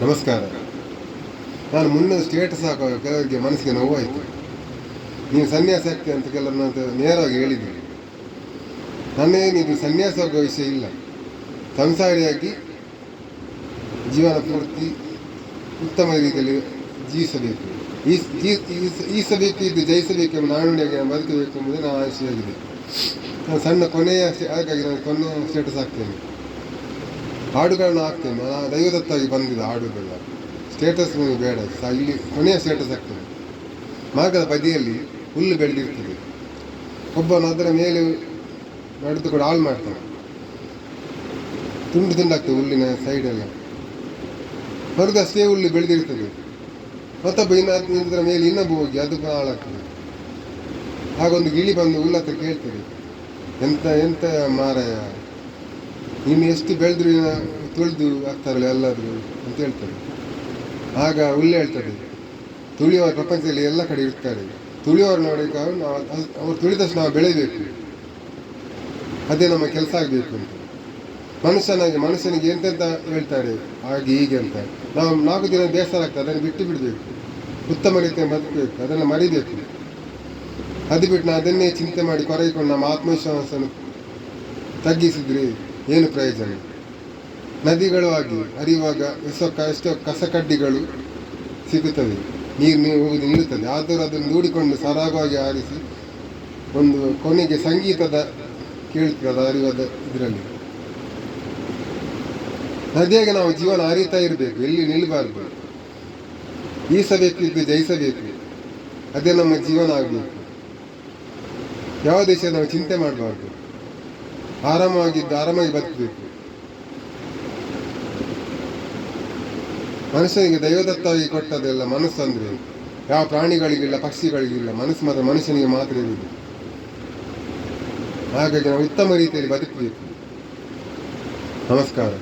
ನಮಸ್ಕಾರ. ನಾನು ಮುನ್ನ ಸ್ಟೇಟಸ್ ಹಾಕೋ ಕೆಲವರಿಗೆ ಮನಸ್ಸಿಗೆ ನೋವಾಯಿತು. ನೀವು ಸನ್ಯಾಸ ಆಗ್ತೀವಿ ಅಂತ ಕೆಲವರು ಅಂತ ನೇರವಾಗಿ ಹೇಳಿದ್ದೀರಿ. ನನ್ನೇನಿದು ಸನ್ಯಾಸ ಹೋಗೋ ವಿಷಯ ಇಲ್ಲ. ಸಂಸಾರಿಯಾಗಿ ಜೀವನ ಪೂರ್ತಿ ಉತ್ತಮ ರೀತಿಯಲ್ಲಿ ಜೀವಿಸಬೇಕು, ಈಸಬೇಕು, ಇದು ಜಯಿಸಬೇಕೆಂಬ ನಾನುಡಿಯಾಗಿ ನಾನು ಬದುಕಬೇಕು ಎಂಬುದೇ ನಾನು ಆಶೆಯಾಗಿದೆ. ನಾನು ಸಣ್ಣ ಹಾಗಾಗಿ ನಾನು ಕೊನೆಯ ಸ್ಟೇಟಸ್ ಹಾಕ್ತೇನೆ. ಹಾಡುಗಳನ್ನ ಹಾಕ್ತೇನೆ. ನಾನು ದೈವದತ್ತಾಗಿ ಬಂದಿದ್ದ ಹಾಡುಗಳ ಸ್ಟೇಟಸ್ ಬೇಡ, ಇಲ್ಲಿ ಕೊನೆಯ ಸ್ಟೇಟಸ್ ಹಾಕ್ತೇನೆ. ಮಾರ್ಗದ ಬದಿಯಲ್ಲಿ ಹುಲ್ಲು ಬೆಳೆದಿರ್ತದೆ. ಒಬ್ಬನು ಅದರ ಮೇಲೆ ನಡೆದುಕೊಂಡು ಹಾಳು ಮಾಡ್ತಾನೆ. ತುಂಡು ತುಂಡಾಗ್ತದೆ ಹುಲ್ಲಿನ ಸೈಡೆಲ್ಲ. ಹೊರದಷ್ಟೇ ಹುಲ್ಲು ಬೆಳೆದಿರ್ತದೆ. ಮತ್ತೊಬ್ಬ ಇದರ ಮೇಲೆ ಇನ್ನೊಬ್ಬ ಹೋಗಿ ಅದು ಹಾಳಾಗ್ತದೆ. ಹಾಗೊಂದು ಗಿಳಿ ಬಂದು ಹುಲ್ಲು ಹತ್ರ ಕೇಳ್ತದೆ, ಎಂತ ಮಾರಾಯ, ನೀನು ಎಷ್ಟು ಬೆಳೆದ್ರು ತುಳಿದು ಆಗ್ತಾರಲ್ಲ ಎಲ್ಲಾದರೂ ಅಂತ ಹೇಳ್ತಾರೆ. ಆಗ ಹುಲ್ಲು ಹೇಳ್ತದೆ, ತುಳಿಯುವವರು ಪ್ರಪಂಚದಲ್ಲಿ ಎಲ್ಲ ಕಡೆ ಇರ್ತಾರೆ, ತುಳಿಯುವವರು ನೋಡಬೇಕು, ಅವ್ರು ತುಳಿದಷ್ಟು ನಾವು ಬೆಳೆಯಬೇಕು, ಅದೇ ನಮ್ಮ ಕೆಲಸ ಆಗಬೇಕು ಅಂತ. ಮನುಷ್ಯನಿಗೆ ಎಂತೆಂತ ಹೇಳ್ತಾರೆ ಹಾಗೆ ಹೀಗೆ ಅಂತ. ನಾವು 4 ದಿನ ಬೇಸರ ಆಗ್ತದೆ, ಅದನ್ನು ಬಿಟ್ಟು ಬಿಡಬೇಕು, ಉತ್ತಮ ರೀತಿಯಲ್ಲಿ ಬದುಕಬೇಕು, ಅದನ್ನು ಮರಿಬೇಕು. ಅದು ಬಿಟ್ಟು ನಾವು ಅದನ್ನೇ ಚಿಂತೆ ಮಾಡಿ ಕೊರಗಿಕೊಂಡು ನಮ್ಮ ಆತ್ಮವಿಶ್ವಾಸವನ್ನು ತಗ್ಗಿಸಿದ್ರೆ ಏನು ಪ್ರಯೋಜನ? ನದಿಗಳು ಆಗಿ ಹರಿಯುವಾಗ ಎಷ್ಟೋ ಕಸಕಡ್ಡಿಗಳು ಸಿಗುತ್ತವೆ, ನೀರು ಹೋಗುದು ನಿಲ್ಲುತ್ತದೆ. ಆದರೂ ಅದನ್ನು ದೂಡಿಕೊಂಡು ಸರಾಗವಾಗಿ ಆರಿಸಿ ಒಂದು ಕೊನೆಗೆ ಸಂಗೀತದ ಕೇಳ್ತದೆ ಹರಿಯುವುದ ಇದರಲ್ಲಿ. ನದಿಯಾಗಿ ನಾವು ಜೀವನ ಹರಿತಾ ಇರಬೇಕು, ಎಲ್ಲಿ ನಿಲ್ಲಬಾರ್ದು. ಈಸಬೇಕು, ಇದು ಜಯಿಸಬೇಕು, ಅದೇ ನಮ್ಮ ಜೀವನ ಆಗಬೇಕು. ಯಾವ ದೇಶ ನಾವು ಚಿಂತೆ ಮಾಡಬಾರ್ದು, ಆರಾಮಾಗಿ ಬದುಕಬೇಕು. ಮನುಷ್ಯನಿಗೆ ದೈವದತ್ತವಾಗಿ ಕೊಟ್ಟದೆಲ್ಲ ಮನಸ್ಸು. ಅಂದರೆ ಯಾವ ಪ್ರಾಣಿಗಳಿಗಿಲ್ಲ, ಪಕ್ಷಿಗಳಿಗಿಲ್ಲ, ಮನಸ್ಸು ಮಾತ್ರ ಮನುಷ್ಯನಿಗೆ ಮಾತ್ರ ಇರುವುದು. ಹಾಗಾಗಿ ನಾವು ಉತ್ತಮ ರೀತಿಯಲ್ಲಿ ಬದುಕಬೇಕು. ನಮಸ್ಕಾರ.